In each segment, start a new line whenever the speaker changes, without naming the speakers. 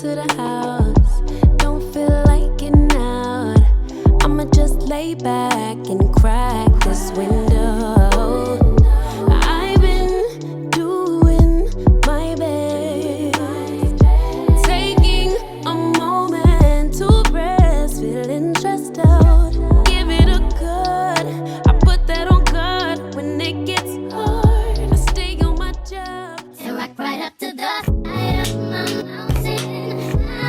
to the house. Don't feel like getting out. I'ma just lay back and crack this window. I've been doing my best, taking a moment to rest, feeling stressed out. Give it a good, I put that on God. When it gets hard, I stay on my job
and rock right up to the side of my mountain.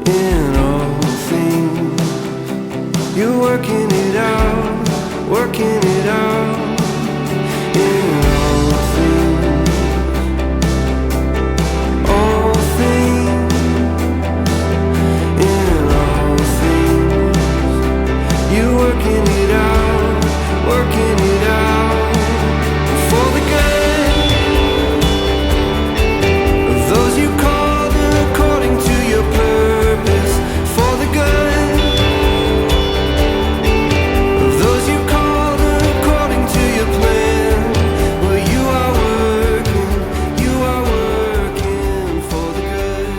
in all things. You're working it out, working it out in all things. All things, in all things. You're working it out, working it out for the good of those you called according to your purpose. For the good of those you called according to your plan. Well, you are working for the good.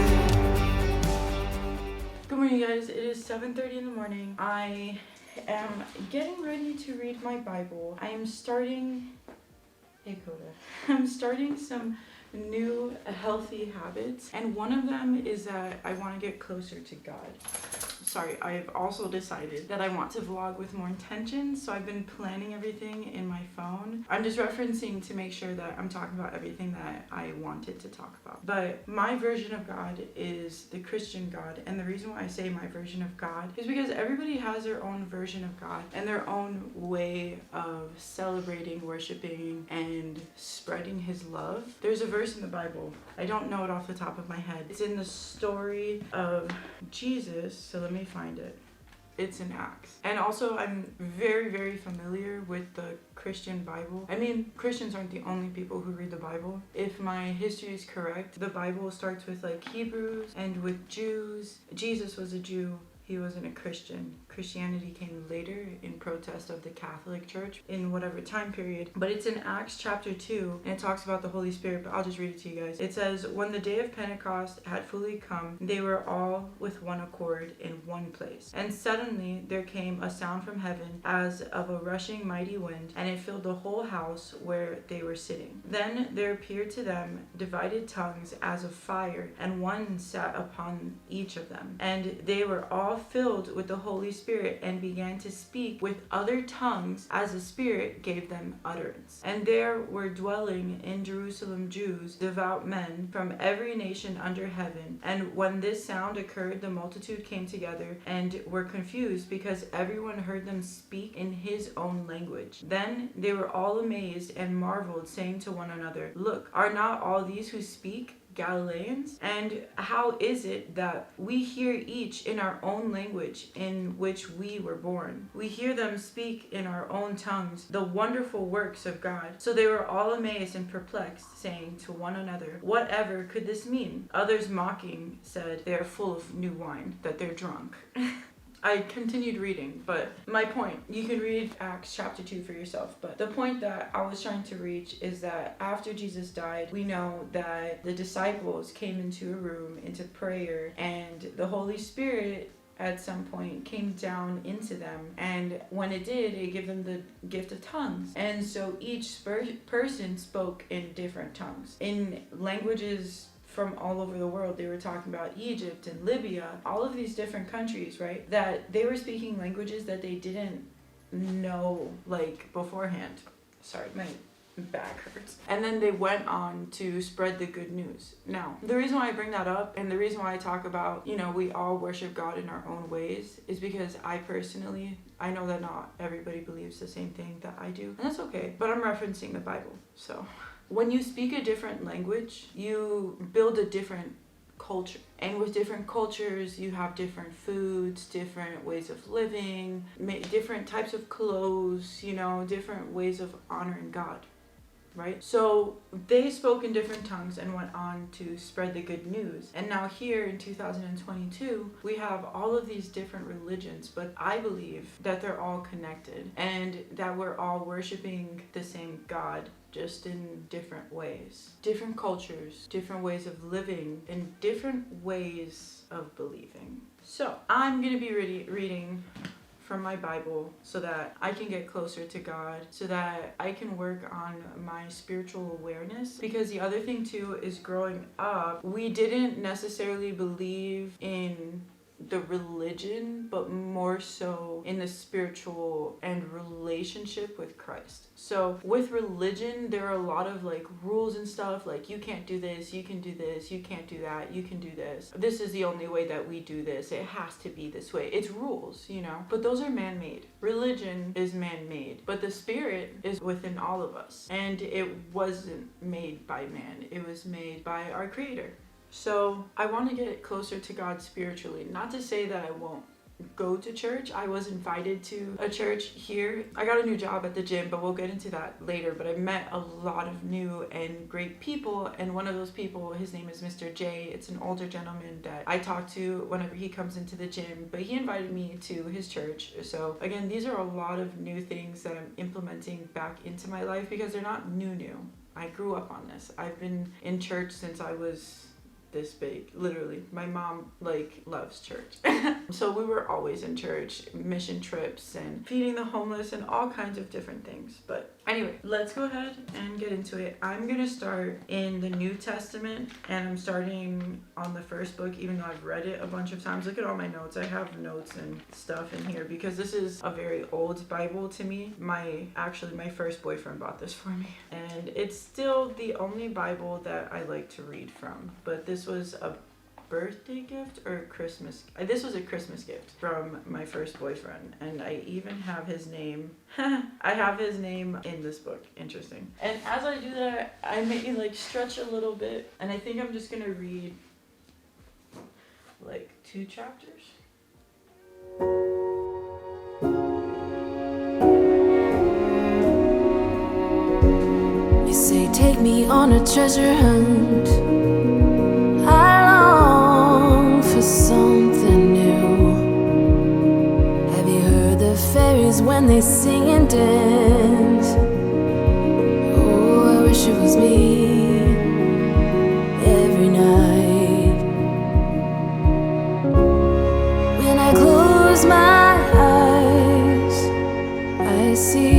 Good morning, guys. It is 7:30 in the morning. I am getting ready to read my Bible. I am starting... Hey, Coda. I'm starting some new healthy habits, and one of them is that I want to get closer to God. Sorry, I've also decided that I want to vlog with more intention, so I've been planning everything in my phone. I'm just referencing to make sure that I'm talking about everything that I wanted to talk about. But my version of God is the Christian God, and the reason why I say my version of God is because everybody has their own version of God and their own way of celebrating, worshiping, and spreading His love. There's a verse in the Bible. I don't know it off the top of my head. It's in the story of Jesus, so let me find it. It's in Acts. And also, I'm very, very familiar with the Christian Bible. I mean, Christians aren't the only people who read the Bible. If my history is correct, the Bible starts with like Hebrews and with Jews. Jesus was a Jew. He wasn't a Christian. Christianity came later in protest of the Catholic Church in whatever time period. But it's in Acts chapter 2, and it talks about the Holy Spirit, but I'll just read it to you guys. It says, when the day of Pentecost had fully come, they were all with one accord in one place. And suddenly there came a sound from heaven as of a rushing mighty wind, and it filled the whole house where they were sitting. Then there appeared to them divided tongues as of fire, and one sat upon each of them. And they were all filled with the Holy Spirit and began to speak with other tongues as the Spirit gave them utterance. And there were dwelling in Jerusalem Jews, devout men from every nation under heaven. And when this sound occurred, the multitude came together and were confused because everyone heard them speak in his own language. Then they were all amazed and marveled, saying to one another, look, are not all these who speak Galileans? And how is it that we hear each in our own language in which we were born? We hear them speak in our own tongues the wonderful works of God. So they were all amazed and perplexed, saying to one another, whatever could this mean? Others mocking said, they are full of new wine, that they're drunk. I continued reading, but my point, you can read Acts chapter 2 for yourself, but the point that I was trying to reach is that after Jesus died, we know that the disciples came into a room, into prayer, and the Holy Spirit at some point came down into them, and when it did, it gave them the gift of tongues. And so each person spoke in different tongues, in languages from all over the world. They were talking about Egypt and Libya, all of these different countries, right? That they were speaking languages that they didn't know like beforehand. Sorry, my back hurts. And then they went on to spread the good news. Now, the reason why I bring that up and the reason why I talk about, we all worship God in our own ways is because I know that not everybody believes the same thing that I do, and that's okay, but I'm referencing the Bible, so. When you speak a different language, you build a different culture. And with different cultures, you have different foods, different ways of living, different types of clothes, different ways of honoring God, right? So they spoke in different tongues and went on to spread the good news. And now here in 2022, we have all of these different religions, but I believe that they're all connected and that we're all worshiping the same God, just in different ways. Different cultures, different ways of living, and different ways of believing. So I'm going to be reading from my Bible so that I can get closer to God, so that I can work on my spiritual awareness. Because the other thing too is growing up, we didn't necessarily believe in the religion, but more so in the spiritual and relationship with Christ. So with religion, there are a lot of like rules and stuff, like you can't do this, you can do this, you can't do that, you can do this. This is the only way that we do this. It has to be this way. It's rules, you know, but those are man-made. Religion is man-made, but the spirit is within all of us. And it wasn't made by man. It was made by our Creator. So I want to get closer to God spiritually. Not to say that I won't go to church. I was invited to a church here. I got a new job at the gym, but we'll get into that later. But I met a lot of new and great people, and one of those people, his name is Mr. J. It's an older gentleman that I talk to whenever he comes into the gym, but he invited me to his church. So again, these are a lot of new things that I'm implementing back into my life because they're not new. I grew up on this. I've been in church since I was this big, literally. My mom like loves church. So we were always in church, mission trips and feeding the homeless and all kinds of different things. But anyway, let's go ahead and get into it. I'm gonna start in the New Testament, and I'm starting on the first book, even though I've read it a bunch of times. Look at all my notes. I have notes and stuff in here because this is a very old Bible to me. My first boyfriend bought this for me, and it's still the only Bible that I like to read from. But this was a birthday gift or Christmas. This was a Christmas gift from my first boyfriend, and I even have his name. I have his name in this book. Interesting. And as I do that, I may like stretch a little bit, and I think I'm just gonna read like 2 chapters.
You say take me on a treasure hunt. I long for something new. Have you heard the fairies when they sing and dance? Oh, I wish it was me every night. When I close my eyes, I see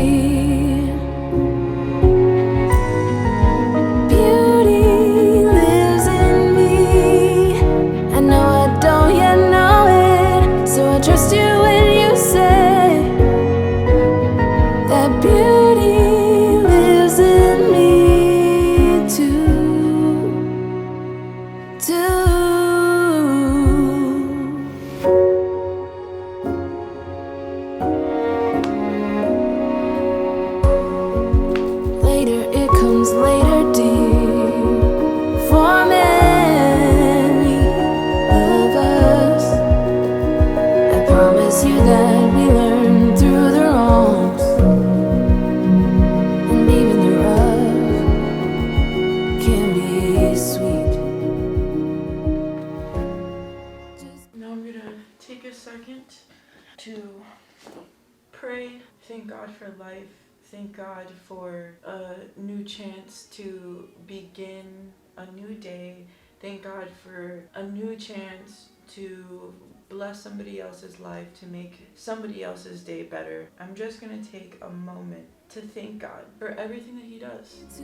to pray. Thank God for life. Thank God for a new chance to begin a new day. Thank God for a new chance to bless somebody else's life, to make somebody else's day better. I'm just gonna take a moment to thank God for everything that He does.
It's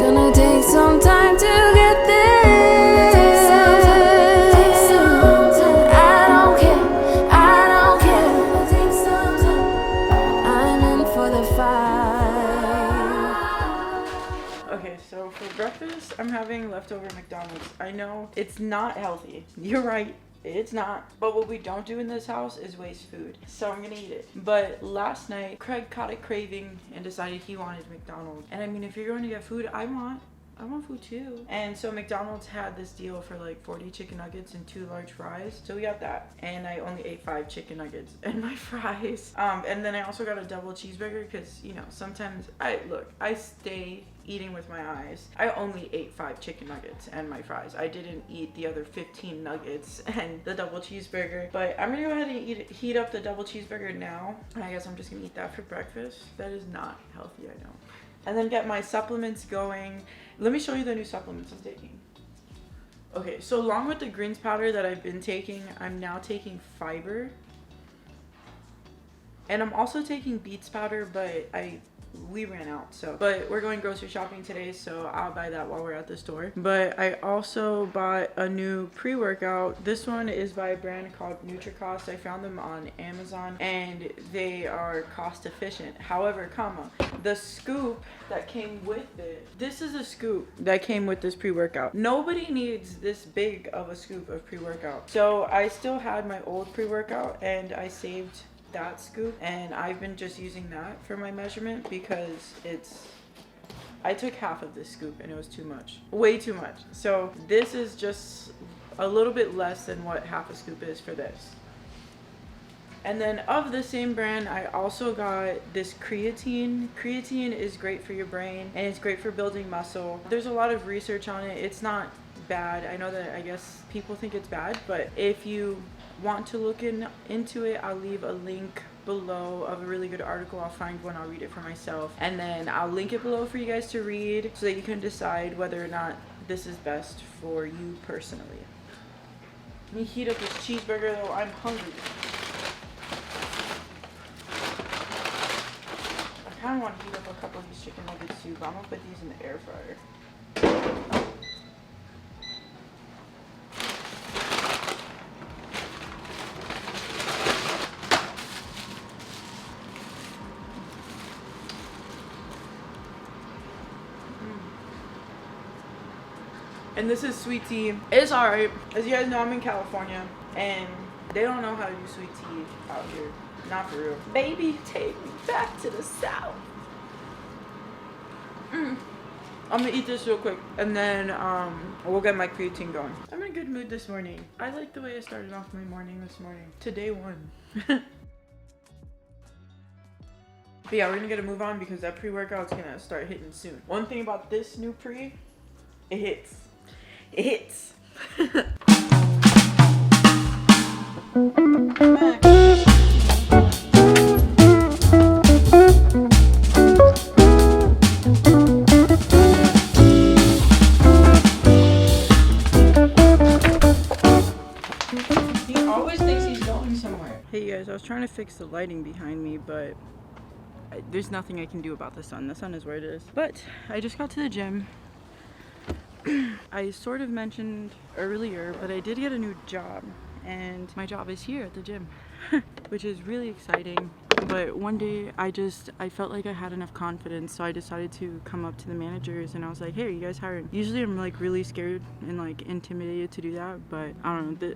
gonna take some time to get there. I don't care. I'm in for the fight.
Okay, so for breakfast, I'm having leftover McDonald's. I know it's not healthy. You're right. It's not. But what we don't do in this house is waste food. So I'm gonna eat it. But last night, Craig caught a craving and decided he wanted McDonald's. And I mean, if you're going to get food, I want food too. And so McDonald's had this deal for like 40 chicken nuggets and 2 large fries. So we got that. And I only ate 5 chicken nuggets and my fries. And then I also got a double cheeseburger because, you know, sometimes I stay eating with my eyes. I only ate 5 chicken nuggets and my fries. I didn't eat the other 15 nuggets and the double cheeseburger. But I'm gonna go ahead and heat up the double cheeseburger now. And I guess I'm just gonna eat that for breakfast. That is not healthy, I know. And then get my supplements going. Let me show you the new supplements I'm taking. Okay, so along with the greens powder that I've been taking, I'm now taking fiber. And I'm also taking beets powder, but I we ran out. So, but we're going grocery shopping today, so I'll buy that while we're at the store. But I also bought a new pre-workout. This one is by a brand called NutriCost. I found them on Amazon and they are cost efficient. However, the scoop that came with it, this is a scoop that came with this pre-workout. Nobody needs this big of a scoop of pre-workout. So I still had my old pre-workout and I saved that scoop, and I've been just using that for my measurement because I took half of this scoop and it was too much, way too much. So this is just a little bit less than what half a scoop is for this. And then of the same brand, I also got this creatine. Creatine is great for your brain and it's great for building muscle. There's a lot of research on it. It's not bad. I know that I guess people think it's bad, but if you want to look into it, I'll leave a link below of a really good article. I'll find one, I'll read it for myself, and then I'll link it below for you guys to read so that you can decide whether or not this is best for you personally. Let me heat up this cheeseburger though, I'm hungry. I kind of want to heat up a couple of these chicken nuggets too, but I'm gonna put these in the air fryer. And this is sweet tea. It's alright. As you guys know, I'm in California and they don't know how to do sweet tea out here. Not for real. Baby, take me back to the south. I'm gonna eat this real quick and then we'll get my creatine going. I'm in a good mood this morning. I like the way I started off my morning this morning. Today one. But yeah, we're gonna get a move on because that pre-workout's gonna start hitting soon. One thing about this new pre, it hits. It hits. He always thinks he's going somewhere. Hey guys, I was trying to fix the lighting behind me, but there's nothing I can do about the sun. The sun is where it is. But I just got to the gym. I sort of mentioned earlier, but I did get a new job and my job is here at the gym, which is really exciting. But one day I felt like I had enough confidence, so I decided to come up to the managers and I was like, hey, are you guys hiring? Usually I'm like really scared and like intimidated to do that, but I don't know,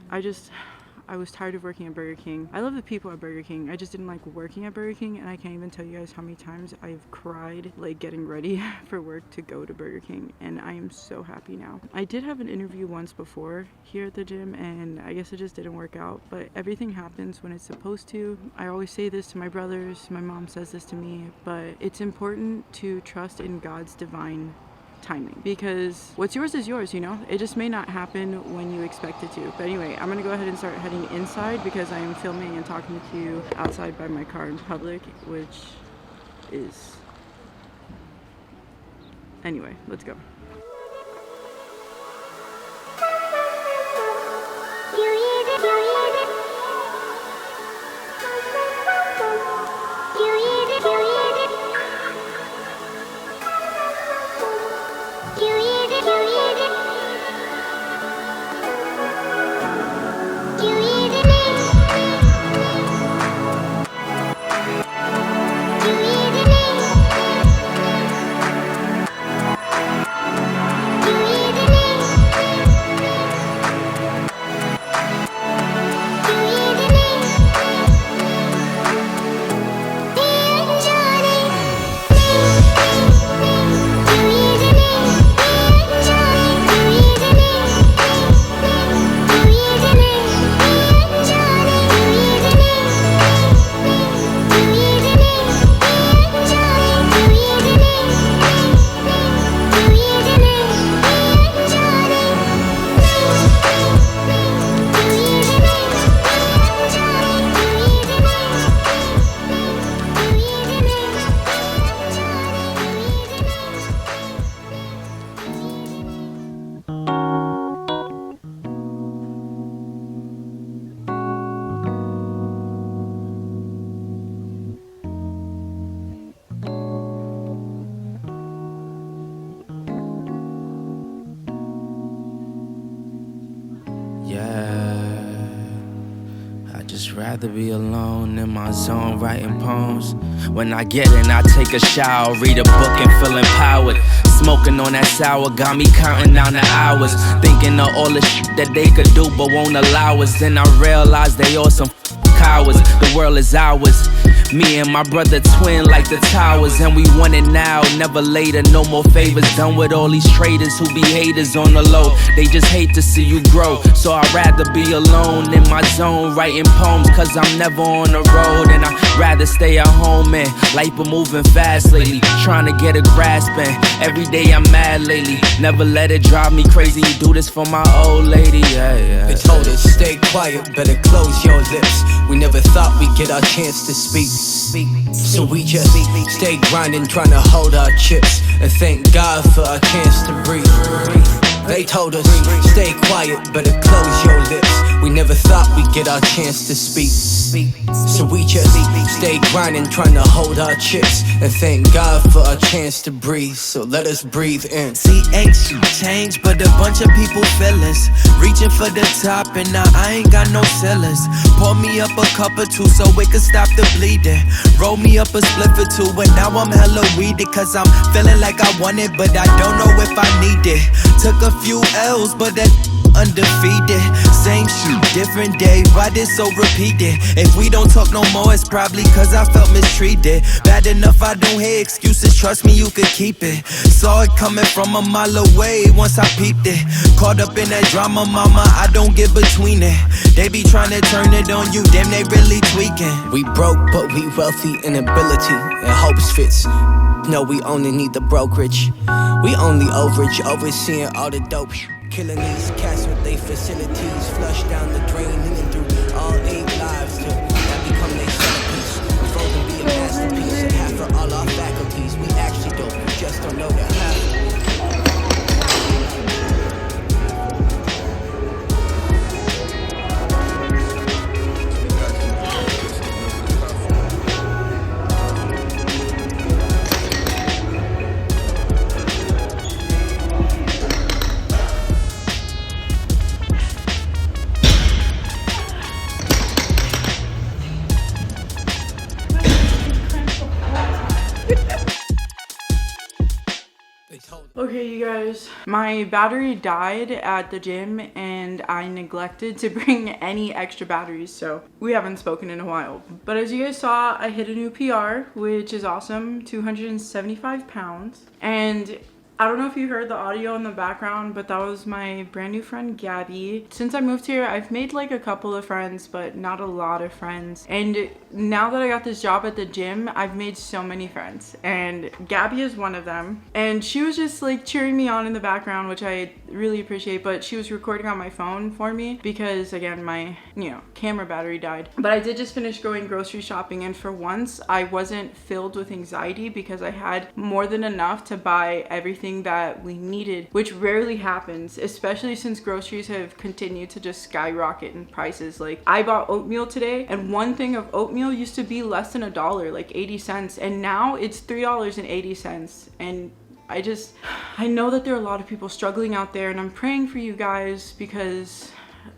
I was tired of working at Burger King. I love the people at Burger King. I just didn't like working at Burger King, and I can't even tell you guys how many times I've cried like getting ready for work to go to Burger King, and I am so happy now. I did have an interview once before here at the gym, and I guess it just didn't work out, but everything happens when it's supposed to. I always say this to my brothers, my mom says this to me, but it's important to trust in God's divine timing, because what's yours is yours, you know? It just may not happen when you expect it to. But anyway, I'm gonna go ahead and start heading inside because I am filming and talking to you outside by my car in public, which is... Anyway, let's go.
rather be alone in my zone writing poems. When I get in, I take a shower, read a book and feel empowered. Smoking on that sour got me counting down the hours, thinking of all the shit that they could do but won't allow us. Then I realized they all some cowards. The world is ours. Me and my brother twin like the towers, and we want it now, never later. No more favors, done with all these traitors who be haters on the low. They just hate to see you grow, so I'd rather be alone in my zone writing poems, cause I'm never on the road. And I'd rather stay at home, and life been moving fast lately, trying to get a grasp, and every day I'm mad lately. Never let it drive me crazy, you do this for my old lady, yeah.
They told us stay quiet, better close your lips. We never thought we'd get our chance to speak. So we just stay grinding, trying to hold our chips, and thank God for our chance to breathe. They told us stay quiet, better close your lips. We never thought we'd get our chance to speak. So we just stay grinding, trying to hold our chips, and thank God for our chance to breathe. So let us breathe in.
CX you change, but a bunch of people feelings. Reaching for the top and now I ain't got no ceilings. Pour me up a cup or two so it can stop the bleeding. Roll me up a split or two and now I'm hella weeded, cause I'm feeling like I want it but I don't know if I need it. Took a few L's but that undefeated. Same shit, different day, why this so repeated? If we don't talk no more, it's probably cause I felt mistreated. Bad enough I don't hear excuses, trust me you could keep it. Saw it coming from a mile away once I peeped it. Caught up in that drama, mama, I don't get between it. They be trying to turn it on you, damn they really tweaking.
We broke but we wealthy in ability and hopes fits. No, we only need the brokerage. We only overage, overseeing all the dope. Killing these cats with their facilities, flush down the drain, living through all 8 lives to not become their centerpiece. Before them be a masterpiece, and half for all our faculties. We actually dope, we just don't know the half.
Okay, you guys, my battery died at the gym and I neglected to bring any extra batteries, so we haven't spoken in a while. But as you guys saw, I hit a new PR, which is awesome, 275 pounds. And I don't know if you heard the audio in the background, but that was my brand new friend Gabby. Since I moved here, I've made like a couple of friends, but not a lot of friends. And now that I got this job at the gym, I've made so many friends, and Gabby is one of them. And she was just like cheering me on in the background, which I really appreciate, but she was recording on my phone for me because again, my, camera battery died. But I did just finish going grocery shopping, and for once I wasn't filled with anxiety because I had more than enough to buy everything that we needed, which rarely happens, especially since groceries have continued to just skyrocket in prices. Like, I bought oatmeal today, and one thing of oatmeal used to be less than $1, like 80 cents, and now it's $3.80. And I know that there are a lot of people struggling out there, and I'm praying for you guys because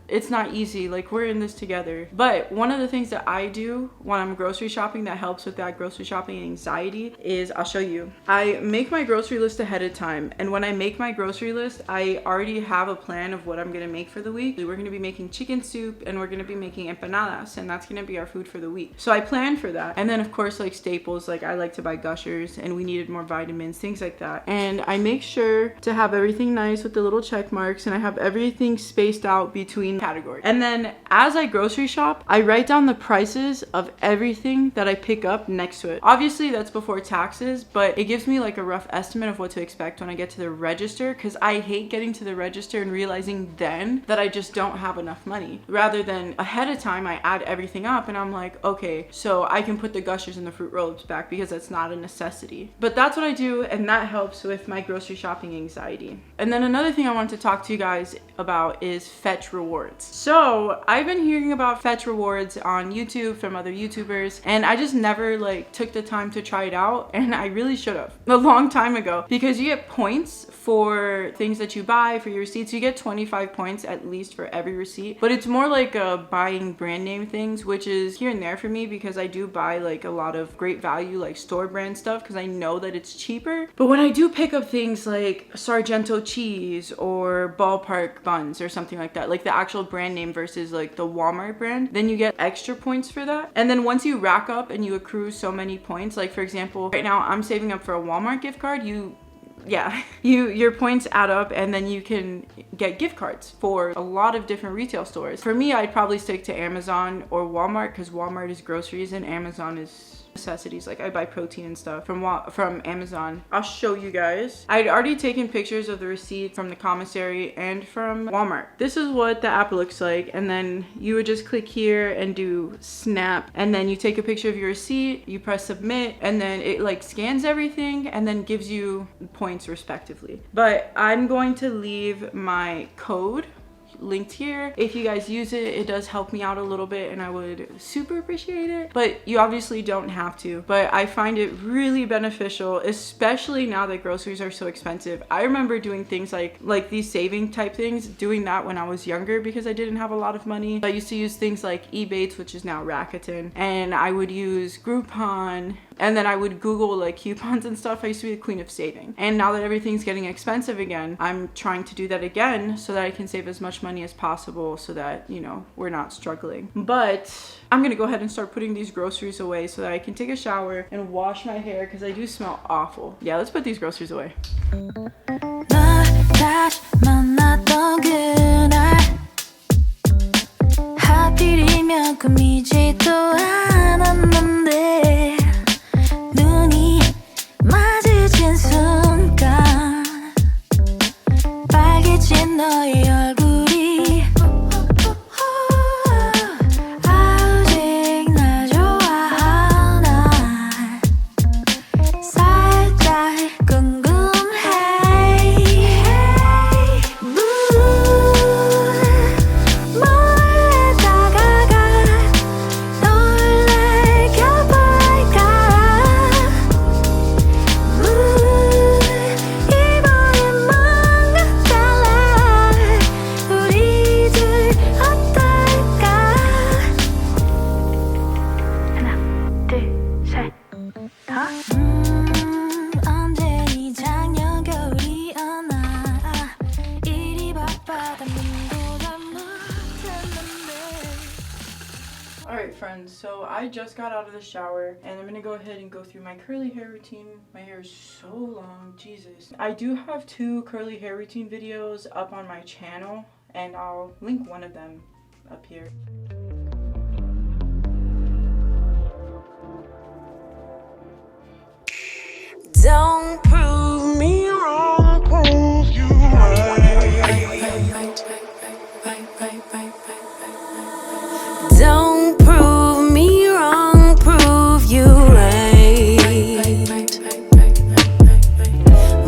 it's not easy. Like, we're in this together. But one of the things that I do when I'm grocery shopping that helps with that grocery shopping anxiety is, I'll show you. I make my grocery list ahead of time, and when I make my grocery list, I already have a plan of what I'm gonna make for the week. We're gonna be making chicken soup, and we're gonna be making empanadas, and that's gonna be our food for the week. So I plan for that. And then of course, like staples, like I like to buy Gushers, and we needed more vitamins, things like that. And I make sure to have everything nice with the little check marks, and I have everything spaced out between categories. And then as I grocery shop, I write down the prices of everything that I pick up next to it. Obviously that's before taxes, but it gives me like a rough estimate of what to expect when I get to the register, because I hate getting to the register and realizing then that I just don't have enough money. Rather than ahead of time, I add everything up and I'm like, okay, so I can put the Gushers and the Fruit Roll-Ups back because that's not a necessity. But that's what I do, and that helps with my grocery shopping anxiety. And then another thing I want to talk to you guys about is Fetch Rewards. rewards. So I've been hearing about Fetch rewards on YouTube from other YouTubers, and I just never like took the time to try it out, and I really should have a long time ago, because you get points for things that you buy, for your receipts. You get 25 points at least for every receipt, but it's more like buying brand name things, which is here and there for me because I do buy like a lot of great value like store brand stuff because I know that it's cheaper. But when I do pick up things like Sargento cheese or Ballpark buns or something like that, like the actual brand name versus like the Walmart brand, then you get extra points for that. And then once you rack up and you accrue so many points, like for example, right now I'm saving up for a Walmart gift card, your points add up, and then you can get gift cards for a lot of different retail stores. For me, I'd probably stick to Amazon or Walmart because Walmart is groceries and Amazon is necessities. Like I buy protein and stuff from Amazon. I'll show you guys. I'd already taken pictures of the receipt from the commissary and from Walmart. This is what the app looks like, and then you would just click here and do snap, and then you take a picture of your receipt, you press submit, and then it like scans everything and then gives you points respectively. But I'm going to leave my code linked here. If you guys use it, it does help me out a little bit and I would super appreciate it, but you obviously don't have to. But I find it really beneficial, especially now that groceries are so expensive. I remember doing things like these saving type things, doing that when I was younger because I didn't have a lot of money. I used to use things like Ebates, which is now Rakuten, and I would use Groupon, and then I would Google like coupons and stuff. I used to be the queen of saving. And now that everything's getting expensive again, I'm trying to do that again so that I can save as much money as possible so that, you know, we're not struggling. But I'm gonna go ahead and start putting these groceries away so that I can take a shower and wash my hair because I do smell awful. Yeah, let's put these groceries away.
하필이면 꿈이지도 않았는데 눈이 마주친 순간 빨개진 너의 얼굴이 아직 날 좋아하나 살짝 궁금해. 몰래 다가가 널 내겨볼까. 이번엔 뭔가 달라. 우리 둘 어떨까. 하나 둘 셋. 언제니 작년 겨울이 오나. 이리 바빠다 눈보다 못했는데.
Alright friends, so I just got out of the shower and I'm gonna go ahead and go through my curly hair routine. My hair is so long, Jesus. I do have 2 curly hair routine videos up on my channel and I'll link one of them up here.
Don't prove me wrong, prove you right. Don't prove me wrong, prove you right.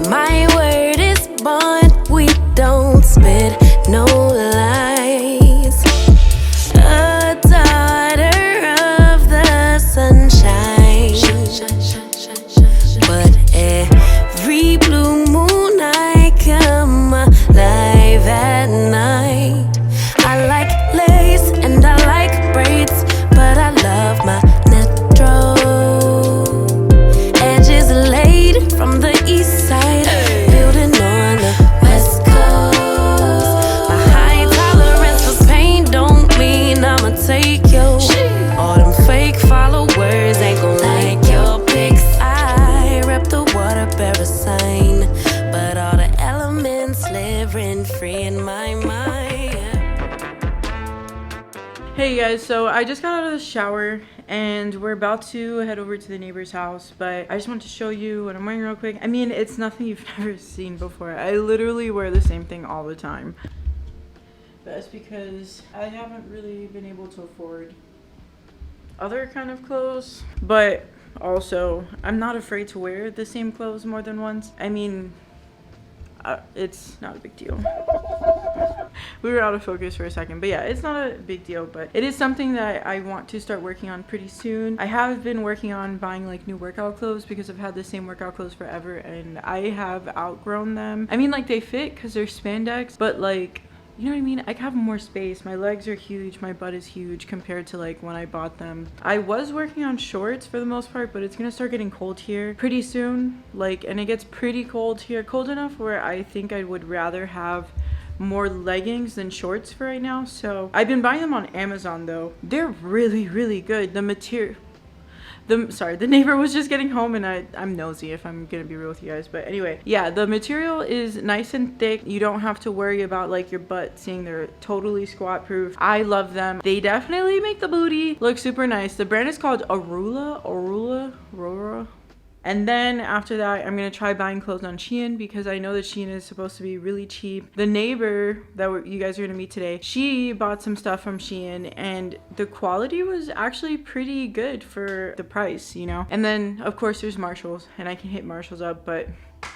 My word is bond, we don't spit no lies. A daughter of the sunshine, but every blue moon I come alive at night. I like lace and I like braids, but I love my natural edges laid from the east side, building on the west coast. My high tolerance for pain don't mean I'ma take your. All them fake followers ain't gon' like your pics. I rep the water bearer sign, but all the elements live rent free in my mind.
Hey guys, so I just got out of the shower and we're about to head over to the neighbor's house, but I just want to show you what I'm wearing real quick. I mean, it's nothing you've never seen before. I literally wear the same thing all the time. That's because I haven't really been able to afford other kind of clothes, but also I'm not afraid to wear the same clothes more than once. I mean, it's not a big deal. We were out of focus for a second, but yeah, it's not a big deal, but it is something that I want to start working on pretty soon. I have been working on buying like new workout clothes because I've had the same workout clothes forever and I have outgrown them. I mean, like they fit because they're spandex, but like, you know what I mean? I have more space. My legs are huge. My butt is huge compared to like when I bought them. I was working on shorts for the most part, but it's gonna start getting cold here pretty soon. Like, and it gets pretty cold here. Cold enough where I think I would rather have more leggings than shorts for right now. So I've been buying them on Amazon though. They're really, really good. The material, the neighbor was just getting home and I'm nosy if I'm gonna be real with you guys, but anyway, yeah, the material is nice and thick. You don't have to worry about like your butt seeing. They're totally squat proof. I love them. They definitely make the booty look super nice. The brand is called Aurora. And then after that, I'm gonna try buying clothes on Shein because I know that Shein is supposed to be really cheap. The neighbor that you guys are gonna meet today, she bought some stuff from Shein and the quality was actually pretty good for the price, you know? And then of course there's Marshalls, and I can hit Marshalls up, but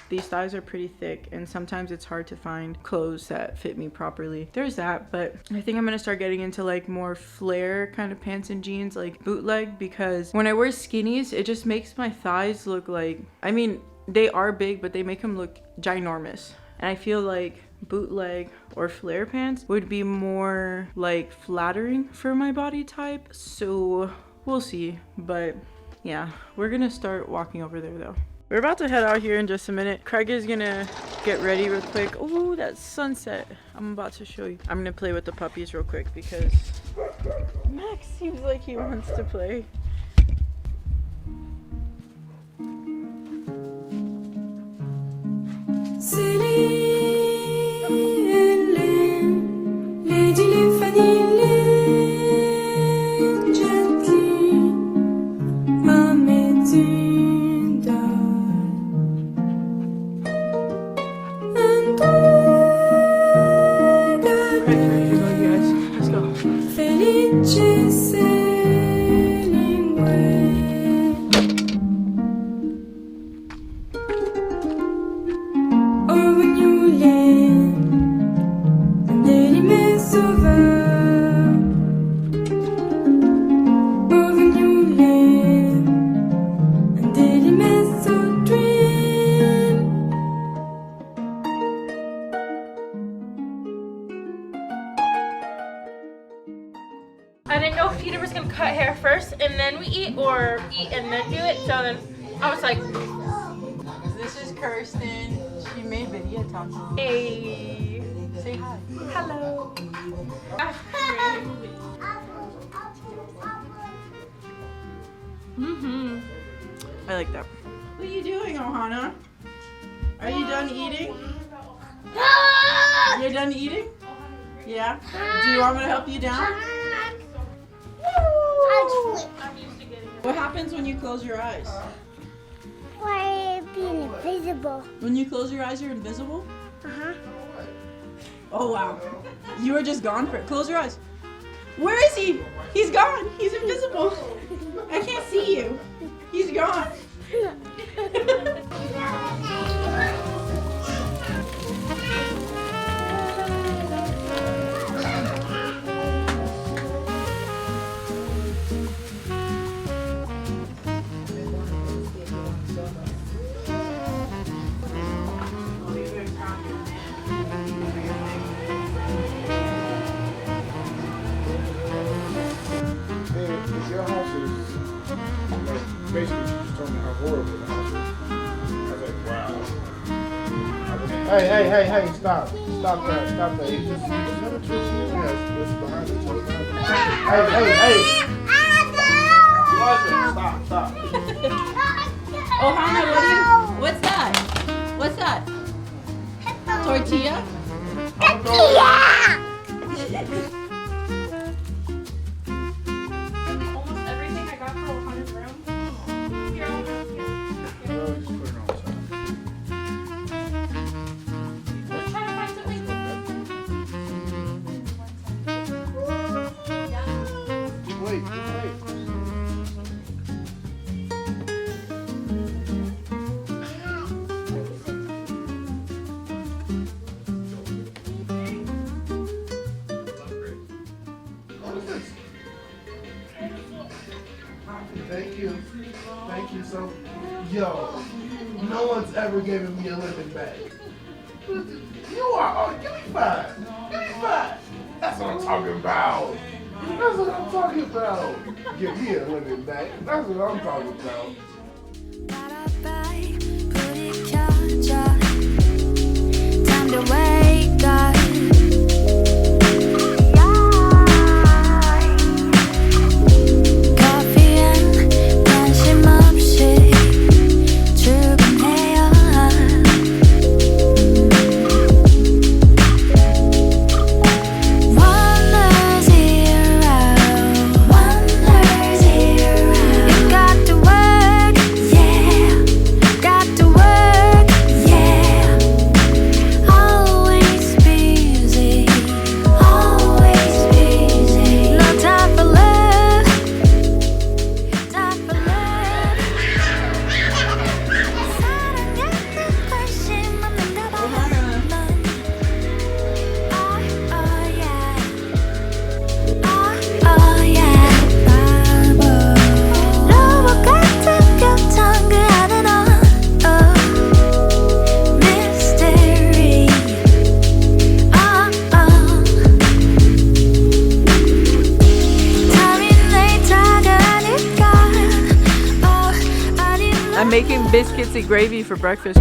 these thighs are pretty thick and sometimes it's hard to find clothes that fit me properly. There's that, but I think I'm gonna start getting into like more flare kind of pants and jeans, like bootleg, because when I wear skinnies, it just makes my thighs look like, I mean, they are big, but they make them look ginormous. And I feel like bootleg or flare pants would be more like flattering for my body type. So we'll see, but yeah, we're gonna start walking over there though. We're about to head out here in just a minute. Craig is gonna get ready real quick. Oh, that sunset. I'm about to show you. I'm gonna play with the puppies real quick because Max seems like he wants to play.
I didn't know if Peter was gonna cut hair first and then we eat, or eat and then do it. So then I was like,
This is Kirsten. She made video talking.
hey,
Say hi.
hello.
I like that. What are you doing, Ohana? Are you done eating? You're done eating? Yeah? Do you want me to help you down? What happens when you close your eyes?
Why being invisible?
When you close your eyes, you're invisible?
Uh-huh.
Oh, wow. You were just gone for it. Close your eyes. Where is he? He's gone. He's invisible. I can't see you. He's gone.
Your house is like basically she just told me how horrible the house is. I was like, wow. Hey, stop that. You just never twist your ass. What's behind it? Hey. Stop.
Ohana, what's that? What's that? Tortilla?
Almost everything I got for Ohana's room. Here, I'll just here.
Well, just put it on the side.
Let's try to find something.
Wait.
So, yo, no one's ever given me a lemon back. You are, give me 5. Give me 5. That's what I'm talking about. That's what I'm talking about. Give me a lemon back. That's what I'm talking about.
Time to wake up. Coffee and 관심 없이 출근해요. Wonders zero. You got to work, yeah. Got to work, yeah. Always busy, always busy. No time for love, time for love. 사랑하는 관심 없는 나만. Oh yeah, oh yeah. 바보. 로봇 같은 표정 그 안에 너. Mystery.
I'm making biscuits and gravy for breakfast.